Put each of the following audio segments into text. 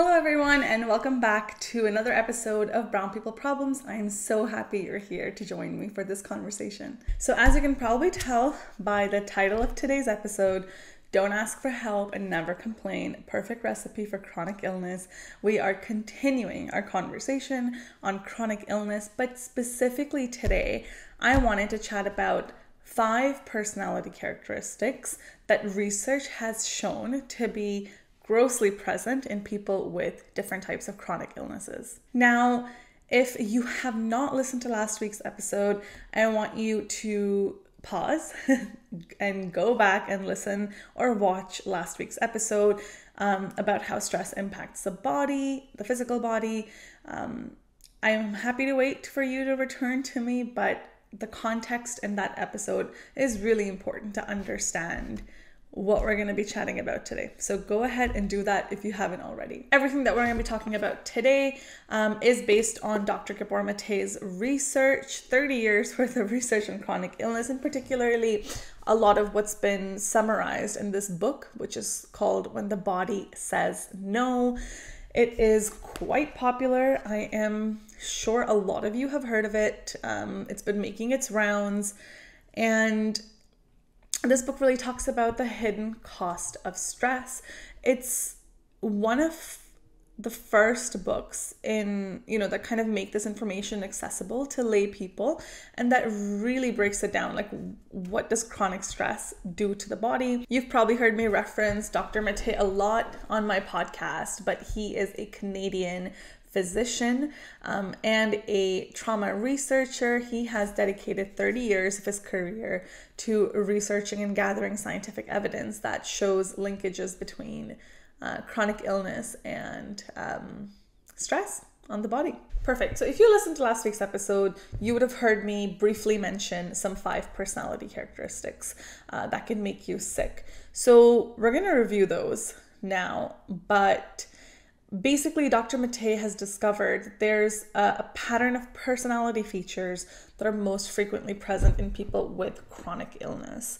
Hello everyone, and welcome back to another episode of Brown People Problems. I'm so happy you're here to join me for this conversation. So as you can probably tell by the title of today's episode, Don't Ask for Help and Never Complain, Perfect Recipe for Chronic Illness, we are continuing our conversation on chronic illness, but specifically today, I wanted to chat about 5 personality characteristics that research has shown to be grossly present in people with different types of chronic illnesses. Now, if you have not listened to last week's episode, I want you to pause and go back and listen or watch last week's episode about how stress impacts the body, the physical body. I'm happy to wait for you to return to me, but the context in that episode is really important to understand what we're going to be chatting about today. So go ahead and do that if you haven't already. Everything that we're going to be talking about today is based on Dr. Gabor Maté's research, 30 years worth of research on chronic illness, and particularly a lot of what's been summarized in this book, which is called When the Body Says No. It is quite popular. I am sure a lot of you have heard of it. It's been making its rounds, and this book really talks about the hidden cost of stress. It's one of the first books in, that kind of make this information accessible to lay people, and that really breaks it down. Like, what does chronic stress do to the body? You've probably heard me reference Dr. Maté a lot on my podcast, but he is a Canadian physician and a trauma researcher. He has dedicated 30 years of his career to researching and gathering scientific evidence that shows linkages between chronic illness and stress on the body. Perfect. So if you listened to last week's episode, you would have heard me briefly mention some 5 personality characteristics that can make you sick. So we're going to review those now, but basically, Dr. Maté has discovered that there's a pattern of personality features that are most frequently present in people with chronic illness.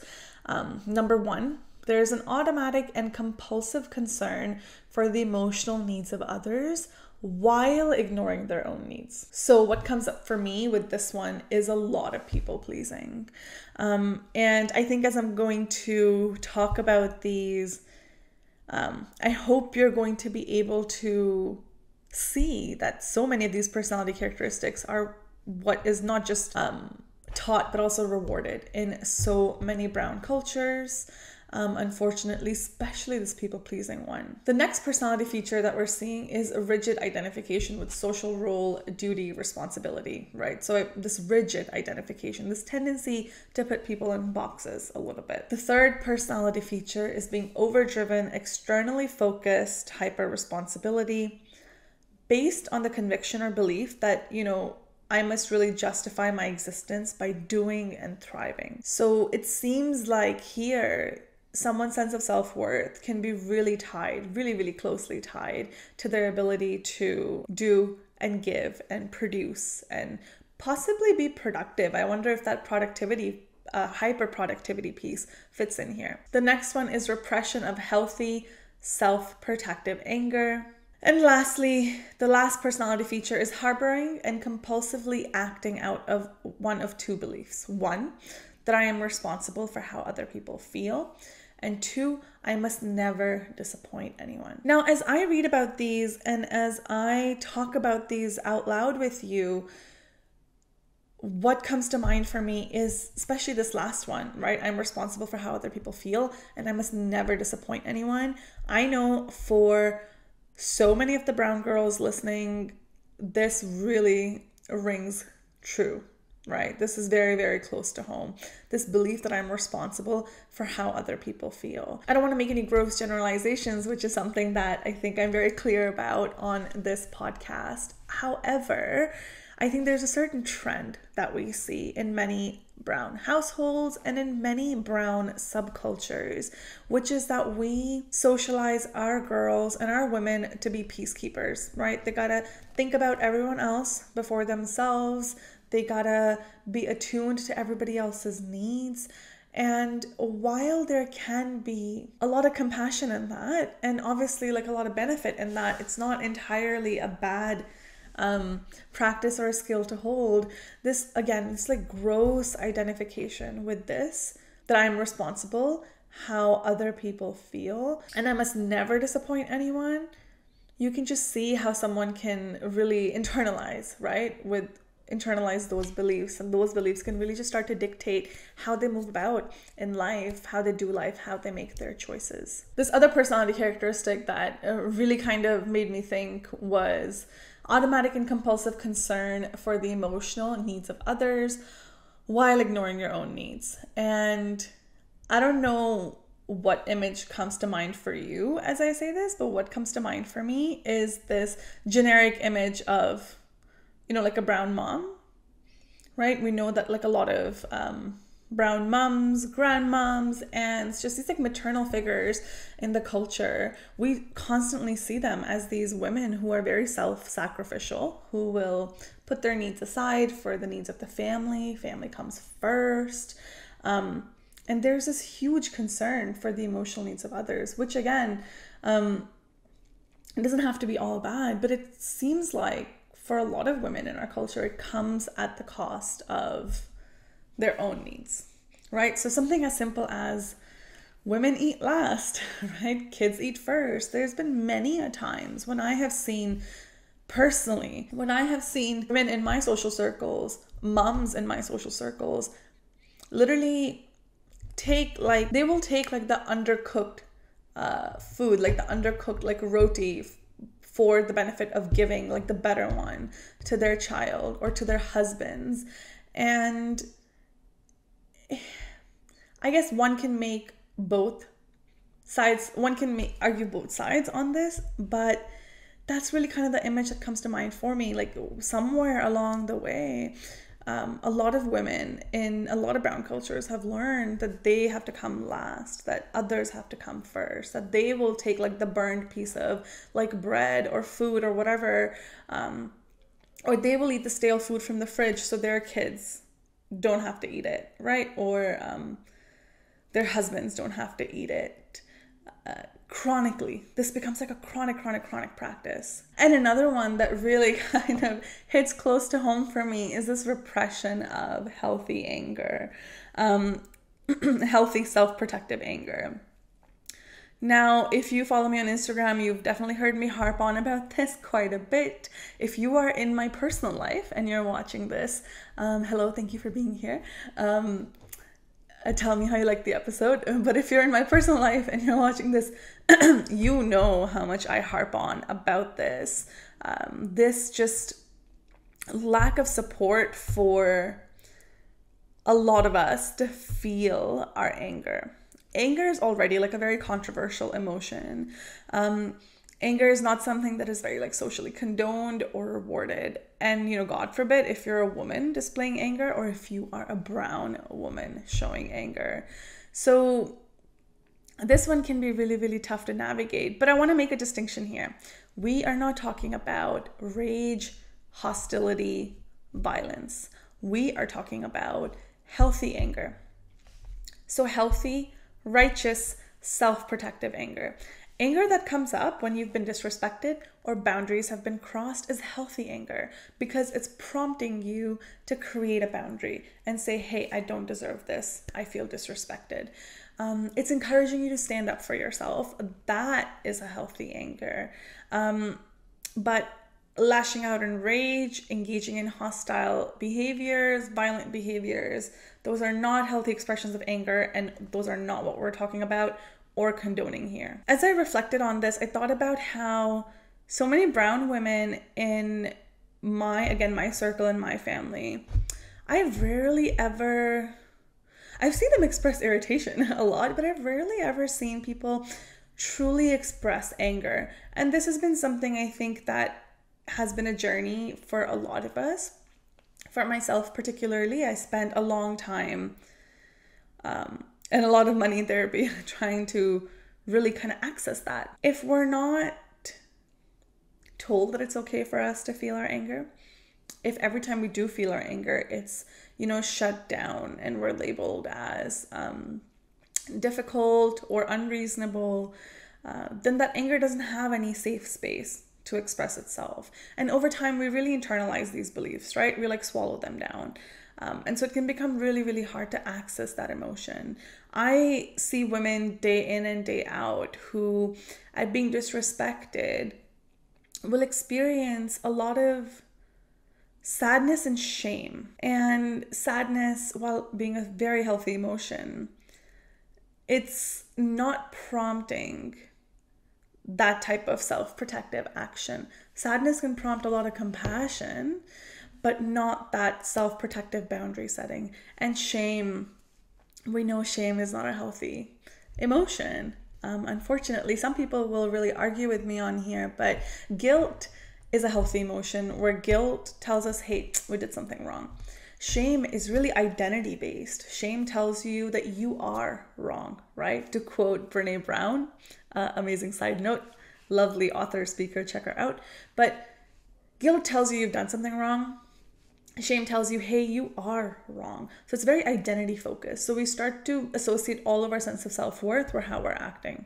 Number 1, there's an automatic and compulsive concern for the emotional needs of others while ignoring their own needs. So what comes up for me with this one is a lot of people pleasing. And I think as I'm going to talk about these, I hope you're going to be able to see that so many of these personality characteristics are what is not just taught, but also rewarded in so many brown cultures. Unfortunately, especially this people-pleasing one. The next personality feature that we're seeing is a rigid identification with social role, duty, responsibility, right? So this rigid identification, this tendency to put people in boxes a little bit. The third personality feature is being overdriven, externally focused, hyper-responsibility, based on the conviction or belief that, I must really justify my existence by doing and thriving. So it seems like here, someone's sense of self-worth can be really tied, really, really closely tied to their ability to do and give and produce and possibly be productive. I wonder if that productivity, hyper-productivity piece fits in here. The next one is repression of healthy, self-protective anger. And lastly, the last personality feature is harboring and compulsively acting out of one of 2 beliefs. 1, that I am responsible for how other people feel. And 2, I must never disappoint anyone. Now, as I read about these and as I talk about these out loud with you, what comes to mind for me is especially this last one, right? I'm responsible for how other people feel and I must never disappoint anyone. I know for so many of the brown girls listening, this really rings true. Right? This is very, very close to home. This belief that I'm responsible for how other people feel. I don't want to make any gross generalizations, which is something that I think I'm very clear about on this podcast. However, I think there's a certain trend that we see in many brown households and in many brown subcultures, which is that we socialize our girls and our women to be peacekeepers, right? They gotta think about everyone else before themselves. They gotta be attuned to everybody else's needs. And while there can be a lot of compassion in that, and obviously like a lot of benefit in that, it's not entirely a bad practice or a skill to hold. This, again, it's like gross identification with this, that I'm responsible, how other people feel, and I must never disappoint anyone. You can just see how someone can really internalize, right? Internalize those beliefs, and those beliefs can really just start to dictate how they move about in life, how they do life, how they make their choices. This other personality characteristic that really kind of made me think was automatic and compulsive concern for the emotional needs of others while ignoring your own needs. And I don't know what image comes to mind for you as I say this, but what comes to mind for me is this generic image of, like a brown mom, right? We know that like a lot of brown mums, grandmoms, aunts, just these like maternal figures in the culture, we constantly see them as these women who are very self-sacrificial, who will put their needs aside for the needs of the family. Family comes first. And there's this huge concern for the emotional needs of others, which again, it doesn't have to be all bad, but it seems like for a lot of women in our culture, it comes at the cost of their own needs, right? So something as simple as women eat last, right? Kids eat first. There's been many a times when I have seen personally, women in my social circles, moms in my social circles, literally they will take the undercooked food, like the undercooked like roti for the benefit of giving like the better one to their child or to their husbands. And I guess one can make both sides, argue both sides on this, but that's really kind of the image that comes to mind for me. Like somewhere along the way, a lot of women in a lot of brown cultures have learned that they have to come last, that others have to come first, that they will take like the burned piece of like bread or food or whatever, or they will eat the stale food from the fridge so their kids don't have to eat it, right? Or their husbands don't have to eat it. Chronically, this becomes like a chronic practice. And another one that really kind of hits close to home for me is this repression of healthy anger, healthy self-protective anger. Now, if you follow me on Instagram, you've definitely heard me harp on about this quite a bit. If you are in my personal life and you're watching this, hello, thank you for being here. Tell me how you like the episode. But if you're in my personal life and you're watching this, you know how much I harp on about this. This just lack of support for a lot of us to feel our anger. Anger is already like a very controversial emotion. Anger is not something that is very like socially condoned or rewarded. And, God forbid if you're a woman displaying anger or if you are a brown woman showing anger. So this one can be really, really tough to navigate. But I want to make a distinction here. We are not talking about rage, hostility, violence. We are talking about healthy anger. So healthy, righteous, self-protective anger. Anger that comes up when you've been disrespected or boundaries have been crossed is healthy anger because it's prompting you to create a boundary and say, hey, I don't deserve this. I feel disrespected. It's encouraging you to stand up for yourself. That is a healthy anger. But lashing out in rage, engaging in hostile behaviors, violent behaviors, those are not healthy expressions of anger, and those are not what we're talking about or condoning here. As I reflected on this, I thought about how so many brown women in my circle and my family, I've seen them express irritation a lot, but I've rarely ever seen people truly express anger. And this has been something I think that has been a journey for a lot of us. For myself particularly, I spent a long time and a lot of money in therapy trying to really kind of access that. If we're not told that it's okay for us to feel our anger, if every time we do feel our anger, it's, shut down and we're labeled as difficult or unreasonable, then that anger doesn't have any safe space to express itself. And over time, we really internalize these beliefs, right? We like swallow them down. And so it can become really, really hard to access that emotion. I see women day in and day out who, at being disrespected, will experience a lot of sadness and shame. And sadness, while being a very healthy emotion, it's not prompting that type of self-protective action. Sadness can prompt a lot of compassion, but not that self-protective boundary setting. And shame, we know shame is not a healthy emotion. Unfortunately, some people will really argue with me on here, but guilt is a healthy emotion where guilt tells us, hey, we did something wrong. Shame is really identity-based. Shame tells you that you are wrong, right? To quote Brene Brown, amazing side note, lovely author, speaker, check her out. But guilt tells you you've done something wrong. Shame tells you, hey, you are wrong. So it's very identity focused. So we start to associate all of our sense of self-worth with how we're acting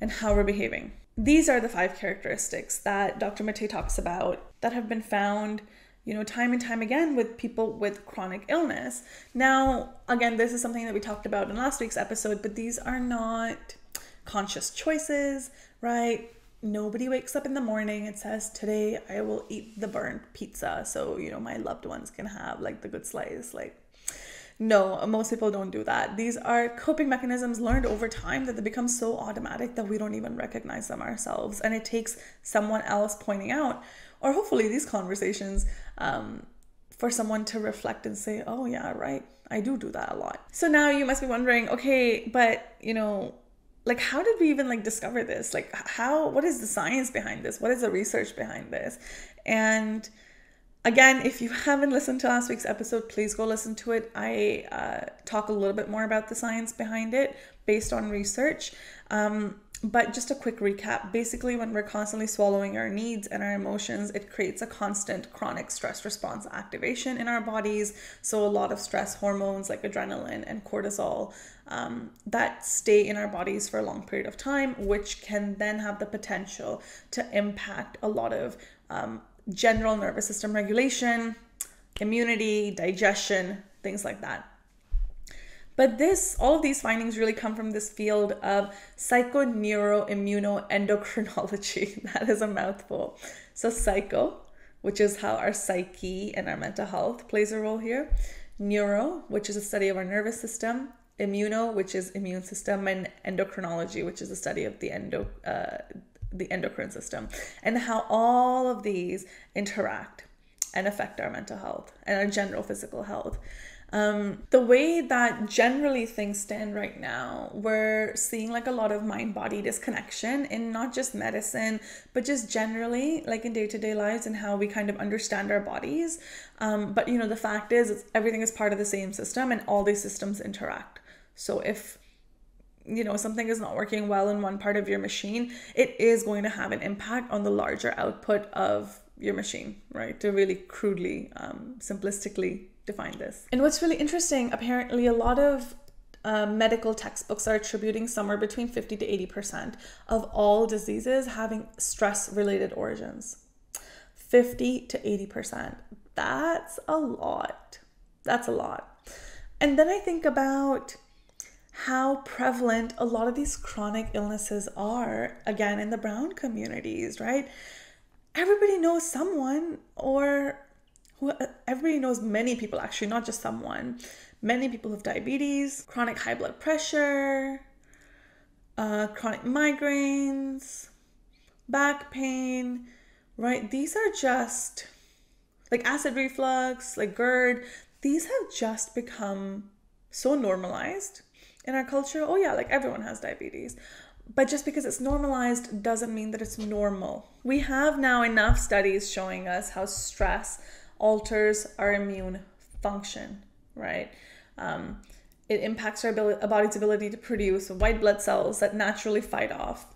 and how we're behaving. These are the 5 characteristics that Dr. Maté talks about that have been found, time and time again with people with chronic illness. Now, again, this is something that we talked about in last week's episode, but these are not conscious choices, right? Nobody wakes up in the morning and says, today I will eat the burnt pizza so, my loved ones can have like the good slice. No, most people don't do that. These are coping mechanisms learned over time that they become so automatic that we don't even recognize them ourselves. And it takes someone else pointing out, or hopefully these conversations, for someone to reflect and say, oh yeah, right, I do that a lot. So now you must be wondering, okay, but how did we even discover this? What is the science behind this? What is the research behind this? And again, if you haven't listened to last week's episode, please go listen to it. I talk a little bit more about the science behind it based on research. But just a quick recap. Basically, when we're constantly swallowing our needs and our emotions, it creates a constant chronic stress response activation in our bodies. So a lot of stress hormones like adrenaline and cortisol that stay in our bodies for a long period of time, which can then have the potential to impact a lot of general nervous system regulation, immunity, digestion, things like that. But all of these findings really come from this field of psychoneuroimmunoendocrinology. That is a mouthful. So psycho, which is how our psyche and our mental health plays a role here. Neuro, which is a study of our nervous system. Immuno, which is immune system. And endocrinology, which is the study of the endocrine system. And how all of these interact and affect our mental health and our general physical health. The way that generally things stand right now, we're seeing a lot of mind-body disconnection in not just medicine, but just generally in day-to-day lives and how we kind of understand our bodies. But the fact is everything is part of the same system and all these systems interact. So if something is not working well in one part of your machine, it is going to have an impact on the larger output of your machine, right? To really crudely, simplistically define this. And what's really interesting, apparently a lot of medical textbooks are attributing somewhere between 50 to 80% of all diseases having stress-related origins. 50 to 80%. That's a lot. That's a lot. And then I think about how prevalent a lot of these chronic illnesses are, again, in the brown communities, right? Everybody knows someone, everybody knows many people, actually, not just someone. Many people have diabetes, chronic high blood pressure, chronic migraines, back pain, right? These are just acid reflux, GERD. These have just become so normalized in our culture. Oh yeah, everyone has diabetes. But just because it's normalized doesn't mean that it's normal. We have now enough studies showing us how stress alters our immune function, right? It impacts our body's ability to produce white blood cells that naturally fight off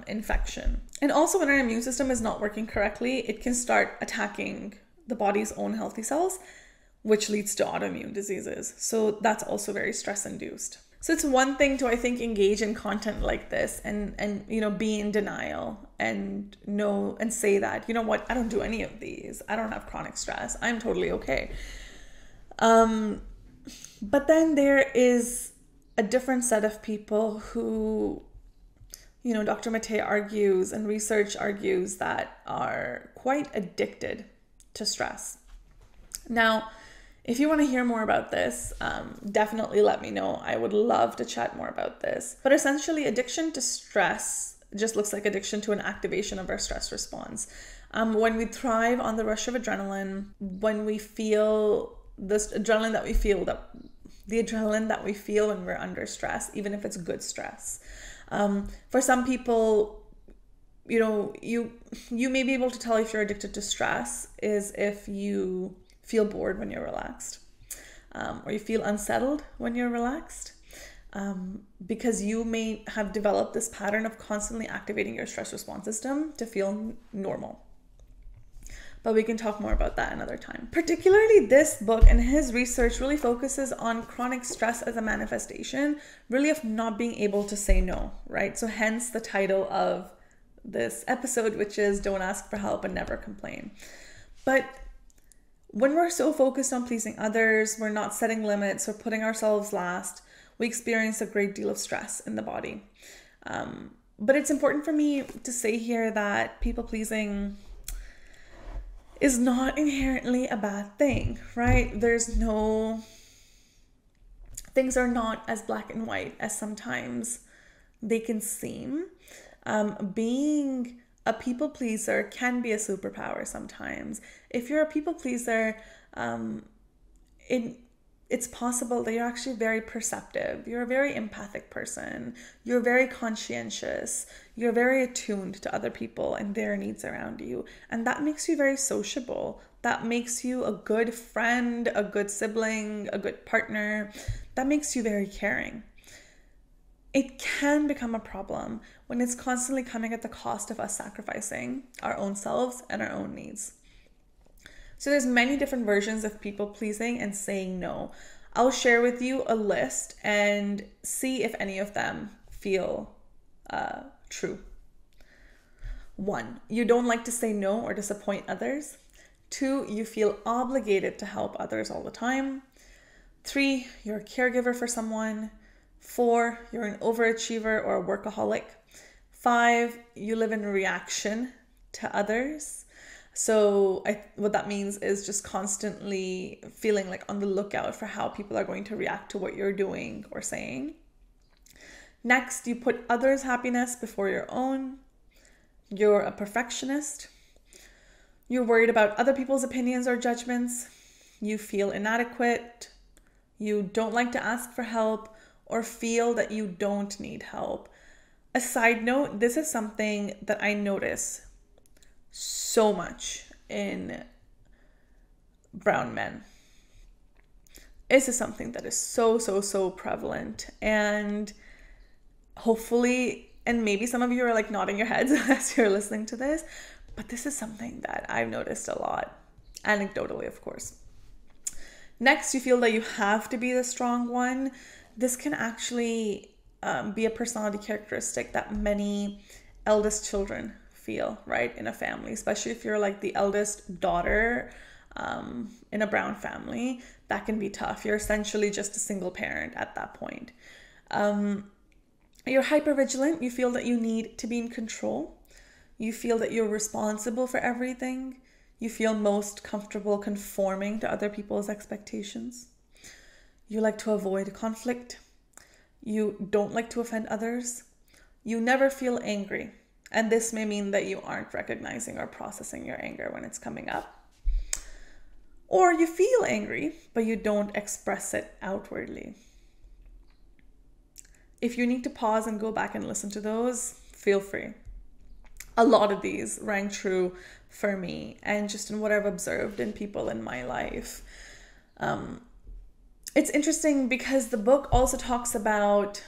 infection. And also when our immune system is not working correctly, it can start attacking the body's own healthy cells, which leads to autoimmune diseases. So that's also very stress induced. So it's one thing to, I think, engage in content like this and be in denial and know and say that, you know what, I don't do any of these. I don't have chronic stress. I'm totally okay. But then there is a different set of people who, Dr. Maté argues and research argues that are quite addicted to stress. Now, if you want to hear more about this, definitely let me know. I would love to chat more about this. But essentially, addiction to stress just looks like addiction to an activation of our stress response. When we thrive on the rush of adrenaline, when we feel this adrenaline that we feel, the adrenaline that we feel when we're under stress, even if it's good stress. For some people, you may be able to tell if you're addicted to stress is if you feel bored when you're relaxed, or you feel unsettled when you're relaxed, because you may have developed this pattern of constantly activating your stress response system to feel normal. But we can talk more about that another time. Particularly this book and his research really focuses on chronic stress as a manifestation, really of not being able to say no, right? So hence the title of this episode, which is Don't Ask for Help and Never Complain. But when we're so focused on pleasing others, we're not setting limits or putting ourselves last, we experience a great deal of stress in the body. But it's important for me to say here that people pleasing is not inherently a bad thing, right? Things are not as black and white as sometimes they can seem. Being a people pleaser can be a superpower sometimes. If you're a people pleaser, it's possible that you're actually very perceptive. You're a very empathic person. You're very conscientious. You're very attuned to other people and their needs around you. And that makes you very sociable. That makes you a good friend, a good sibling, a good partner. That makes you very caring. It can become a problem when it's constantly coming at the cost of us sacrificing our own selves and our own needs. So there's many different versions of people pleasing and saying no. I'll share with you a list and see if any of them feel true. 1, you don't like to say no or disappoint others. 2, you feel obligated to help others all the time. 3, you're a caregiver for someone. 4, you're an overachiever or a workaholic. 5, you live in reaction to others. So what that means is just constantly feeling like on the lookout for how people are going to react to what you're doing or saying. Next, you put others' happiness before your own. You're a perfectionist. You're worried about other people's opinions or judgments. You feel inadequate. You don't like to ask for help or feel that you don't need help. A side note, this is something that I notice so much in brown men. This is something that is so prevalent, and hopefully, and maybe some of you are like nodding your heads as you're listening to this, but this is something that I've noticed a lot, anecdotally, of course. Next, you feel that you have to be the strong one. This can actually be a personality characteristic that many eldest children feel, right, in a family, especially if you're like the eldest daughter in a brown family. That can be tough. You're essentially just a single parent at that point. You're hypervigilant. You feel that you need to be in control. You feel that you're responsible for everything. You feel most comfortable conforming to other people's expectations. You like to avoid conflict. You don't like to offend others. You never feel angry. And this may mean that you aren't recognizing or processing your anger when it's coming up. Or you feel angry, but you don't express it outwardly. If you need to pause and go back and listen to those, feel free. A lot of these rang true for me and just in what I've observed in people in my life. It's interesting because the book also talks about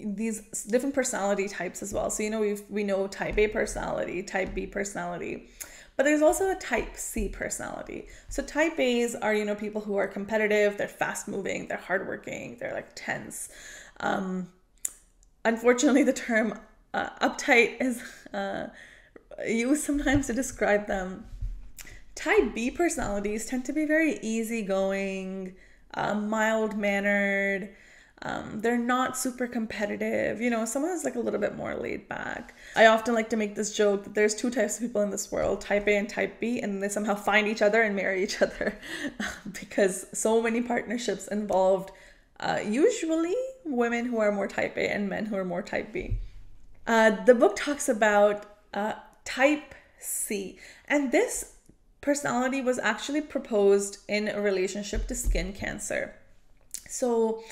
these different personality types as well. So, you know, we know type A personality, type B personality, but there's also a type C personality. So type A's are, you know, people who are competitive, they're fast moving, they're hardworking, they're like tense. Unfortunately, the term uptight is used sometimes to describe them. Type B personalities tend to be very easygoing, mild-mannered. They're not super competitive. You know, someone who's like a little bit more laid back. I often like to make this joke that there's two types of people in this world, type A and type B, and they somehow find each other and marry each other because so many partnerships involved usually women who are more type A and men who are more type B. The book talks about type C, and this personality was actually proposed in a relationship to skin cancer. So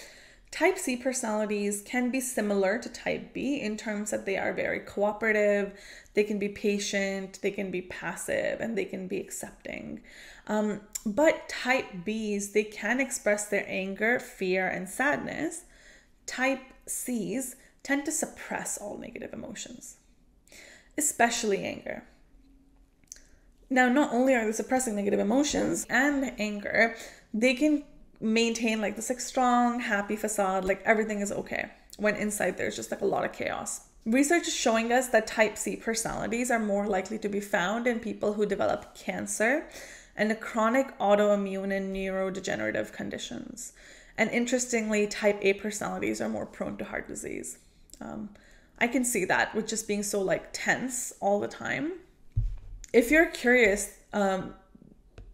type C personalities can be similar to type B in terms that they are very cooperative, they can be patient, they can be passive, and they can be accepting. But type Bs, they can express their anger, fear, and sadness. Type Cs tend to suppress all negative emotions, especially anger. Now, not only are they suppressing negative emotions and anger, they can maintain like this like strong, happy facade, like everything is okay, when inside there's just like a lot of chaos. Research is showing us that type C personalities are more likely to be found in people who develop cancer and chronic autoimmune and neurodegenerative conditions. And interestingly, type A personalities are more prone to heart disease. I can see that with just being so like tense all the time. If you're curious,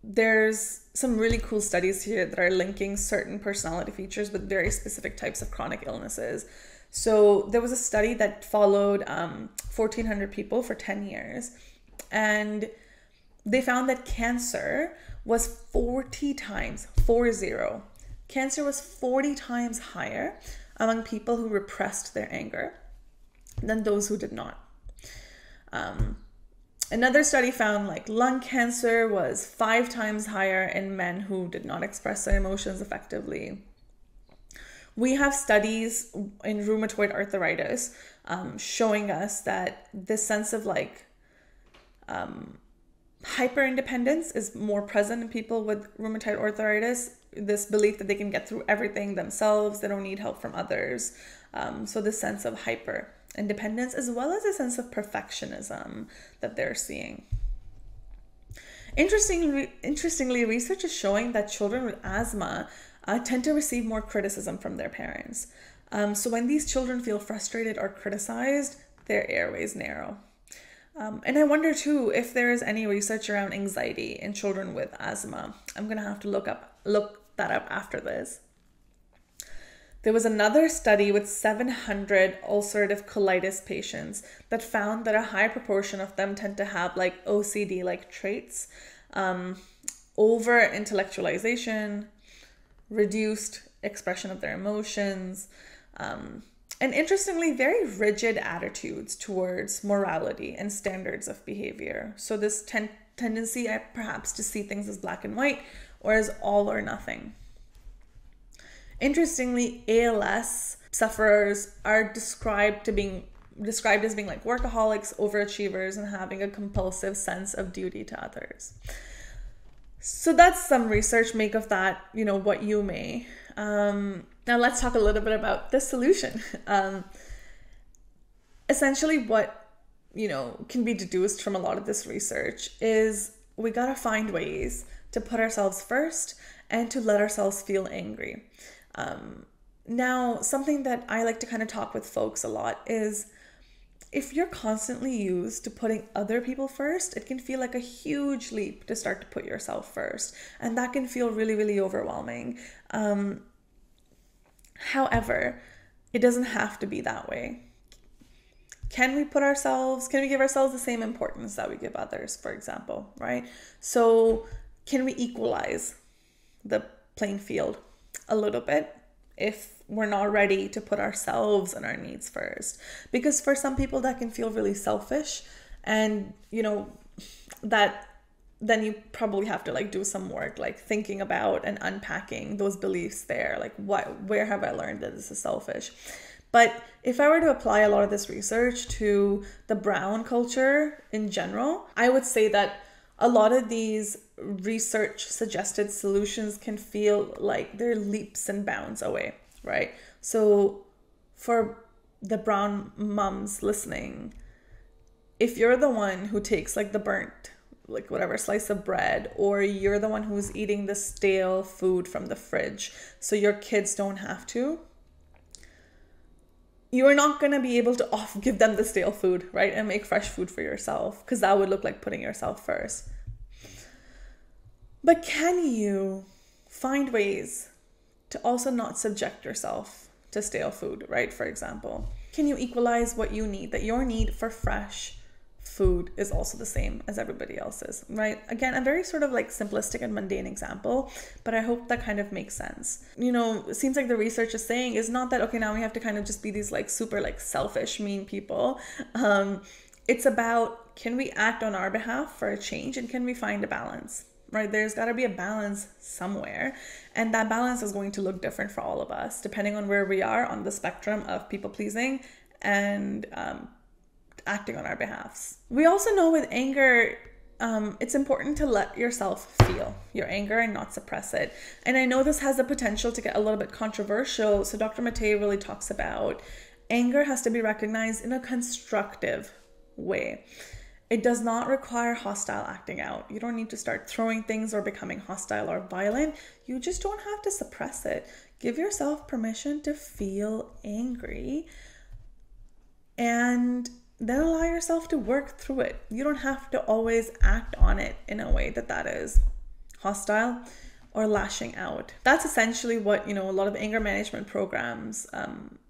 there's some really cool studies here that are linking certain personality features with very specific types of chronic illnesses. So there was a study that followed 1,400 people for 10 years, and they found that cancer was 40 times, 40. Cancer was 40 times higher among people who repressed their anger than those who did not. Another study found like lung cancer was 5 times higher in men who did not express their emotions effectively. We have studies in rheumatoid arthritis showing us that this sense of like hyper-independence is more present in people with rheumatoid arthritis. This belief that they can get through everything themselves, they don't need help from others. So this sense of hyper-independence, as well as a sense of perfectionism that they're seeing. Interestingly, research is showing that children with asthma tend to receive more criticism from their parents. So when these children feel frustrated or criticized, their airways narrow. And I wonder too if there is any research around anxiety in children with asthma. I'm gonna have to look that up after this. There was another study with 700 ulcerative colitis patients that found that a high proportion of them tend to have like OCD-like traits, over intellectualization, reduced expression of their emotions, and interestingly, very rigid attitudes towards morality and standards of behavior. So this tendency perhaps to see things as black and white or as all or nothing. Interestingly, ALS sufferers are described as being like workaholics, overachievers, and having a compulsive sense of duty to others. So that's some research. Make of that, what you may. Now let's talk a little bit about the solution. Essentially what, can be deduced from a lot of this research is we gotta find ways to put ourselves first and to let ourselves feel angry. Now, something that I like to kind of talk with folks a lot is if you're constantly used to putting other people first, it can feel like a huge leap to start to put yourself first. And that can feel really, really overwhelming. However, it doesn't have to be that way. Can we give ourselves the same importance that we give others, for example, right? So can we equalize the playing field a little bit if we're not ready to put ourselves and our needs first? Because for some people that can feel really selfish, and that then you probably have to do some work, thinking about and unpacking those beliefs there, where have I learned that this is selfish? But if I were to apply a lot of this research to the brown culture in general, I would say that a lot of these research suggested solutions can feel like they're leaps and bounds away, right? So for the brown moms listening, if you're the one who takes like the burnt, like whatever slice of bread, or you're the one who's eating the stale food from the fridge so your kids don't have to, you are not going to be able to give them the stale food, right? And make fresh food for yourself, because that would look like putting yourself first. But can you find ways to also not subject yourself to stale food, right? For example, can you equalize what you need, that your need for fresh food is also the same as everybody else's, right? Again, a very sort of like simplistic and mundane example, but I hope that kind of makes sense. You know, it seems like the research is saying is not that, okay, now we have to kind of just be these like super like selfish, mean people. It's about, can we act on our behalf for a change, and can we find a balance, right? There's got to be a balance somewhere, and that balance is going to look different for all of us, depending on where we are on the spectrum of people pleasing and acting on our behalfs. We also know with anger, it's important to let yourself feel your anger and not suppress it. And I know this has the potential to get a little bit controversial. So Dr. Maté really talks about anger has to be recognized in a constructive way. It does not require hostile acting out. You don't need to start throwing things or becoming hostile or violent. You just don't have to suppress it. Give yourself permission to feel angry, and then allow yourself to work through it. You don't have to always act on it in a way that is hostile or lashing out. That's essentially what, you know, a lot of anger management programs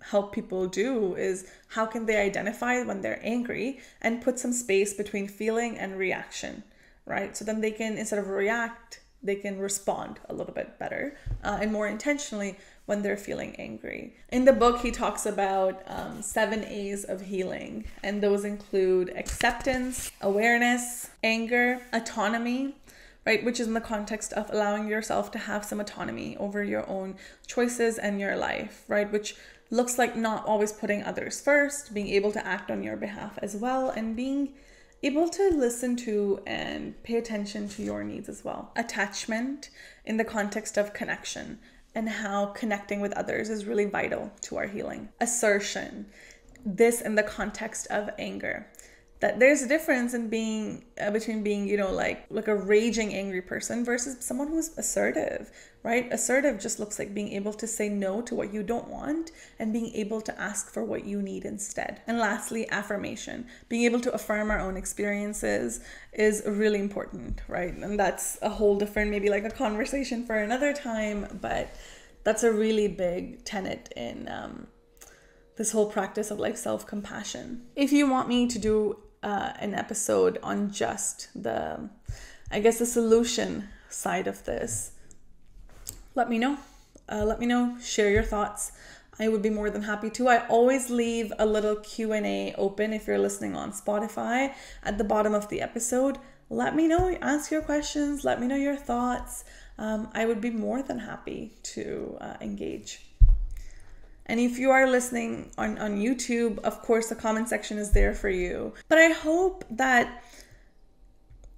help people do, is how can they identify when they're angry and put some space between feeling and reaction, right? So then they can, instead of react, they can respond a little bit better and more intentionally when they're feeling angry. In the book, he talks about 7 A's of healing, and those include acceptance, awareness, anger, autonomy, right? Which is in the context of allowing yourself to have some autonomy over your own choices and your life, right? Which looks like not always putting others first, being able to act on your behalf as well, and being able to listen to and pay attention to your needs as well. Attachment in the context of connection, and how connecting with others is really vital to our healing. Assertion, this in the context of anger. That there's a difference in being between being, you know, like a raging angry person versus someone who's assertive, right? Assertive just looks like being able to say no to what you don't want and being able to ask for what you need instead. And lastly, affirmation. Being able to affirm our own experiences is really important, right? And that's a whole different, maybe like a conversation for another time, but that's a really big tenet in this whole practice of like self-compassion. If you want me to do an episode on just the solution side of this, let me know. Share your thoughts. I would be more than happy to. I always leave a little Q&A open if you're listening on Spotify at the bottom of the episode. Let me know, ask your questions, let me know your thoughts. I would be more than happy to engage. And if you are listening on YouTube, of course, the comment section is there for you. But I hope that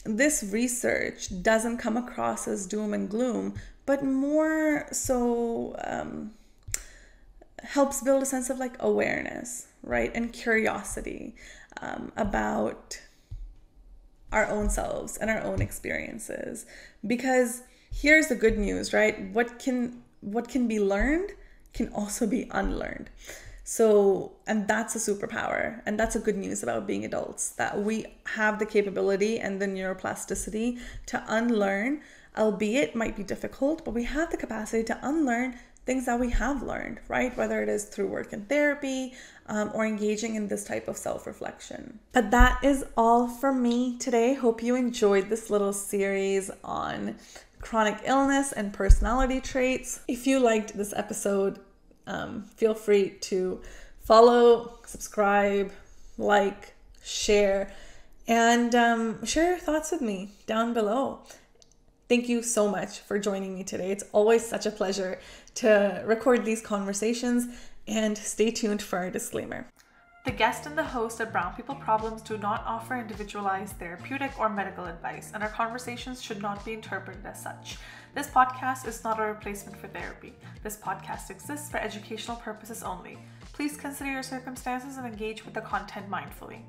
this research doesn't come across as doom and gloom, but more so helps build a sense of like awareness, right? And curiosity about our own selves and our own experiences. Because here's the good news, right? What can be learned can also be unlearned. So, and that's a superpower, and that's a good news about being adults, that we have the capability and the neuroplasticity to unlearn, albeit might be difficult, but we have the capacity to unlearn things that we have learned, right? Whether it is through work and therapy or engaging in this type of self-reflection. But that is all from me today. Hope you enjoyed this little series on chronic illness and personality traits. If you liked this episode, feel free to follow, subscribe, like, share, and share your thoughts with me down below. Thank you so much for joining me today. It's always such a pleasure to record these conversations, and stay tuned for our disclaimer. The guest and the host of Brown People Problems do not offer individualized therapeutic or medical advice, and our conversations should not be interpreted as such. This podcast is not a replacement for therapy. This podcast exists for educational purposes only. Please consider your circumstances and engage with the content mindfully.